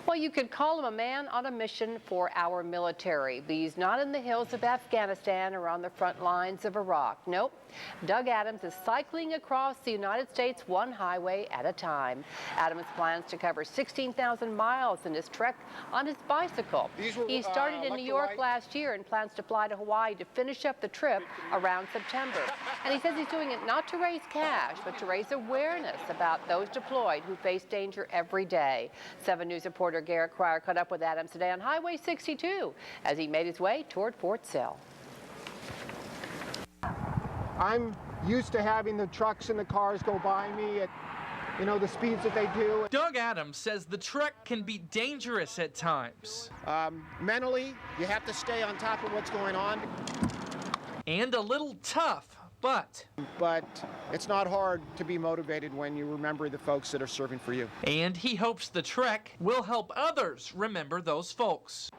Well, you could call him a man on a mission for our military, but he's not in the hills of Afghanistan or on the front lines of Iraq. Nope. Doug Adams is cycling across the United States one highway at a time. Adams plans to cover 16,000 miles in his trek on his bicycle. He started in New York last year and plans to fly to Hawaii to finish up the trip around September. And he says he's doing it not to raise cash, but to raise awareness about those deployed who face danger every day. 7 News reporter Garrett Cryer caught up with Adams today on Highway 62 as he made his way toward Fort Sill. I'm used to having the trucks and the cars go by me at, the speeds that they do. Doug Adams says the trek can be dangerous at times. Mentally, you have to stay on top of what's going on. And a little tough, but it's not hard to be motivated when you remember the folks that are serving for you. And he hopes the trek will help others remember those folks.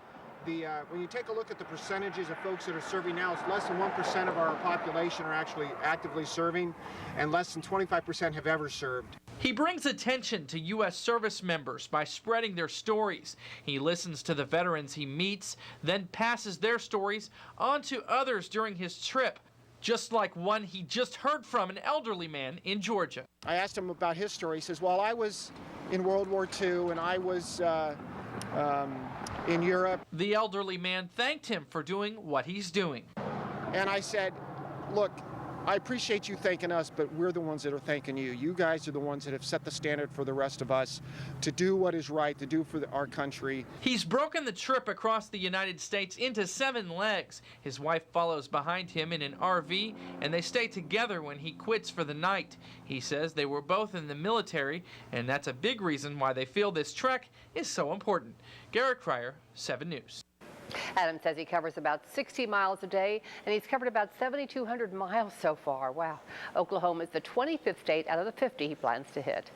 When you take a look at the percentages of folks that are serving now, it's less than 1% of our population are actually actively serving, and less than 25% have ever served. He brings attention to U.S. service members by spreading their stories. He listens to the veterans he meets, then passes their stories on to others during his trip, just like one he just heard from an elderly man in Georgia. I asked him about his story. He says, well, I was in World War II and I was in Europe. The elderly man thanked him for doing what he's doing. And I said, look, I appreciate you thanking us, but we're the ones that are thanking you. You guys are the ones that have set the standard for the rest of us to do what is right, to do for our country. He's broken the trip across the United States into 7 legs. His wife follows behind him in an RV, and they stay together when he quits for the night. He says they were both in the military, and that's a big reason why they feel this trek is so important. Garrett Cryer, 7 News. Adams says he covers about 60 miles a day, and he's covered about 7,200 miles so far. Wow. Oklahoma is the 25th state out of the 50 he plans to hit.